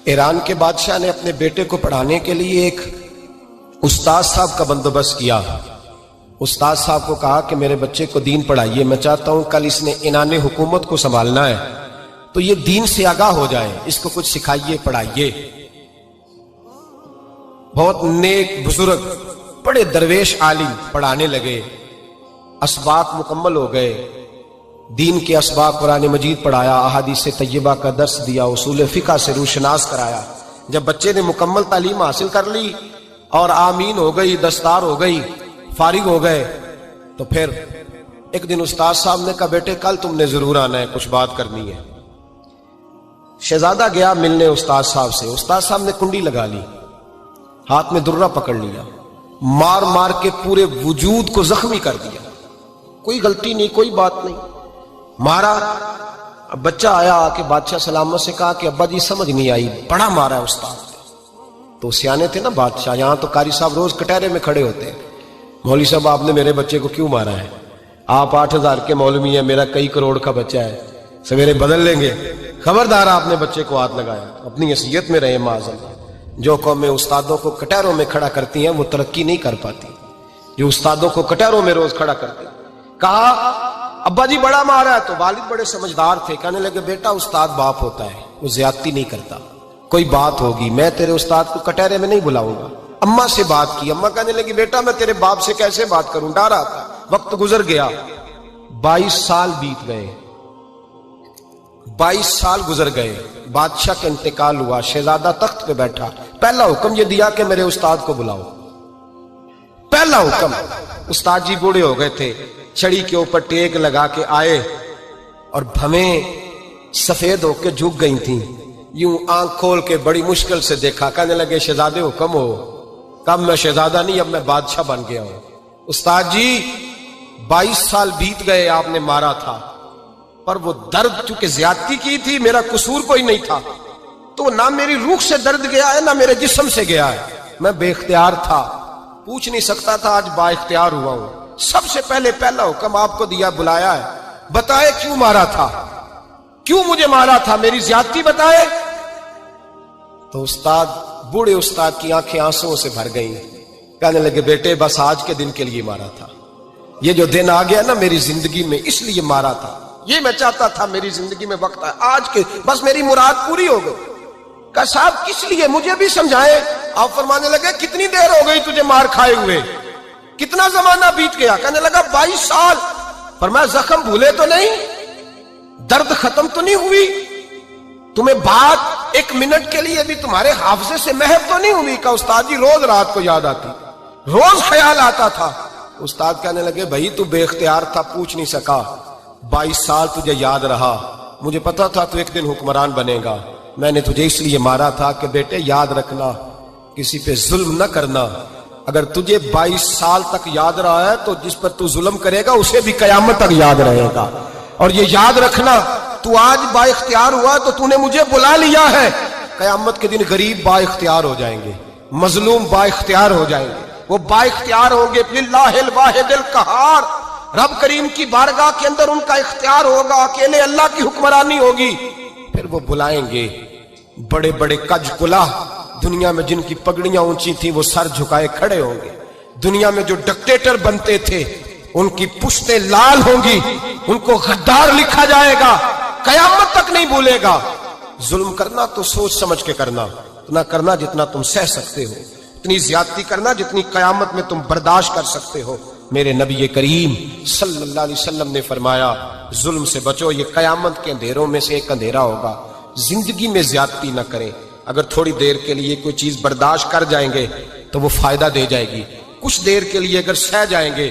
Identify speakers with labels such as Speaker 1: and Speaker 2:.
Speaker 1: ایران کے بادشاہ نے اپنے بیٹے کو پڑھانے کے لیے ایک استاد صاحب کا بندوبست کیا۔ استاد صاحب کو کہا کہ میرے بچے کو دین پڑھائیے، میں چاہتا ہوں کل اس نے عنان حکومت کو سنبھالنا ہے تو یہ دین سے آگاہ ہو جائے، اس کو کچھ سکھائیے، پڑھائیے۔ بہت نیک بزرگ بڑے درویش عالم پڑھانے لگے، اسباق مکمل ہو گئے، دین کے اسباق قرآن مجید پڑھایا، احادیث طیبہ کا درس دیا، اصول فقہ سے روشناس کرایا۔ جب بچے نے مکمل تعلیم حاصل کر لی اور آمین ہو گئی، دستار ہو گئی، فارغ ہو گئے، تو پھر ایک دن استاد صاحب نے کہا بیٹے کل تم نے ضرور آنا ہے، کچھ بات کرنی ہے۔ شہزادہ گیا ملنے استاد صاحب سے، استاد صاحب نے کنڈی لگا لی، ہاتھ میں درہ پکڑ لیا، مار مار کے پورے وجود کو زخمی کر دیا، کوئی غلطی نہیں، کوئی بات نہیں، مارا۔ اب بچہ آیا آ کے بادشاہ سلامت سے کہا کہ ابا جی سمجھ نہیں آئی، بڑا مارا ہے استاد نے۔ تو سیانے تھے نا بادشاہ، یہاں تو قاری صاحب روز کٹہرے میں کھڑے ہوتے ہیں، مولوی صاحب آپ نے میرے بچے کو کیوں مارا ہے؟ آپ 8,000 کے مولوی ہیں، میرا کئی کروڑ کا بچہ ہے، سویرے بدل لیں گے، خبردار آپ نے بچے کو ہاتھ لگایا، اپنی حیثیت میں رہے معاذ۔ جو قومیں استادوں کو کٹہروں میں کھڑا کرتی ہیں وہ ترقی نہیں کر پاتی، جو استادوں کو کٹہروں میں روز کھڑا کرتے ہیں۔ کہا ابا جی بڑا مارا ہے، تو والد بڑے سمجھدار تھے، کہنے لگے بیٹا استاد باپ ہوتا ہے، وہ زیادتی نہیں کرتا، کوئی بات ہوگی میں تیرے استاد کو کٹہرے میں نہیں بلاؤں گا۔ اماں سے بات کی، اماں کہنے لگی بیٹا میں تیرے باپ سے کیسے بات کروں، ڈر آتا۔ وقت گزر گیا، 22 سال بیت گئے، 22 سال گزر گئے، بادشاہ کا انتقال ہوا، شہزادہ تخت پہ بیٹھا، پہلا حکم یہ دیا کہ میرے استاد کو بلاؤ، پہلا حکم۔ استاد جی بوڑھے ہو گئے تھے، چھڑی کے اوپر ٹیک لگا کے آئے اور بھویں سفید ہو کے جھک گئی تھیں، یوں آنکھ کھول کے بڑی مشکل سے دیکھا، کہنے لگے شہزادے حکم ہو۔ کب میں شہزادہ نہیں، اب میں بادشاہ بن گیا ہوں۔ استاد جی 22 سال بیت گئے، آپ نے مارا تھا، پر وہ درد چونکہ زیادتی کی تھی، میرا قصور کوئی نہیں تھا، تو نہ میری روح سے درد گیا ہے نہ میرے جسم سے گیا ہے، میں بے اختیار تھا، پوچھ نہیں سکتا تھا، آج با اختیار ہوا ہوں۔ سب سے پہلے پہلا حکم آپ کو دیا، بلایا ہے، بتائے کیوں مارا تھا، کیوں مجھے مارا تھا، میری زیادتی بتائے۔ تو استاد، بوڑھے استاد کی آنکھیں آنسوؤں سے بھر گئیں، کہنے لگے بیٹے بس آج کے دن کے لیے مارا تھا، یہ جو دن آ گیا نا میری زندگی میں اس لیے مارا تھا، یہ میں چاہتا تھا میری زندگی میں وقت آئے، آج کے بس میری مراد پوری ہو گئی۔ کہا صاحب کس لیے، مجھے بھی سمجھائے۔ آپ فرمانے لگے کتنی دیر ہو گئی تجھے مار کھائے ہوئے، کتنا زمانہ بیت گیا؟ کہنے لگا 22 سال۔ فرمایا زخم بھولے تو نہیں، درد ختم تو نہیں ہوئی، تمہیں بات ایک منٹ کے لیے بھی تمہارے حافظے سے محو تو نہیں ہوئی؟ کہا استاد جی روز رات کو یاد آتی، روز خیال آتا تھا۔ استاد کہنے لگے بھائی تو بے اختیار تھا، پوچھ نہیں سکا، 22 سال تجھے یاد رہا، مجھے پتا تھا تو ایک دن حکمران بنے گا، میں نے تجھے اس لیے مارا تھا کہ بیٹے یاد رکھنا، کسی پہ ظلم نہ کرنا، اگر تجھے 22 سال تک یاد رہا ہے تو جس پر تو ظلم کرے گا اسے بھی قیامت تک یاد رہے گا، اور یہ یاد رکھنا تو آج با اختیار ہوا تو تو نے مجھے بلا لیا ہے، قیامت کے دن غریب با اختیار ہو جائیں گے، مظلوم با اختیار ہو جائیں گے، وہ با اختیار ہوں گے للہ الواحد القہار، رب کریم کی بارگاہ کے اندر ان کا اختیار ہوگا، اکیلے اللہ کی حکمرانی ہوگی۔ پھر وہ بلائیں گے بڑے بڑے کج کلا، دنیا میں جن کی پگڑیاں اونچی تھیں وہ سر جھکائے کھڑے ہوں گے، دنیا میں جو ڈکٹیٹر بنتے تھے ان کی پشتیں لال ہوں گی، ان کو غدار لکھا جائے گا، قیامت تک نہیں بھولے گا۔ ظلم کرنا تو سوچ سمجھ کے کرنا، اتنا کرنا جتنا تم سہ سکتے ہو، اتنی زیادتی کرنا جتنی قیامت میں تم برداشت کر سکتے ہو۔ میرے نبی کریم صلی اللہ علیہ وسلم نے فرمایا ظلم سے بچو، یہ قیامت کے اندھیروں میں سے ایک اندھیرا ہوگا۔ زندگی میں زیادتی نہ کریں، اگر تھوڑی دیر کے لیے کوئی چیز برداشت کر جائیں گے تو وہ فائدہ دے جائے گی، کچھ دیر کے لیے اگر سہ جائیں گے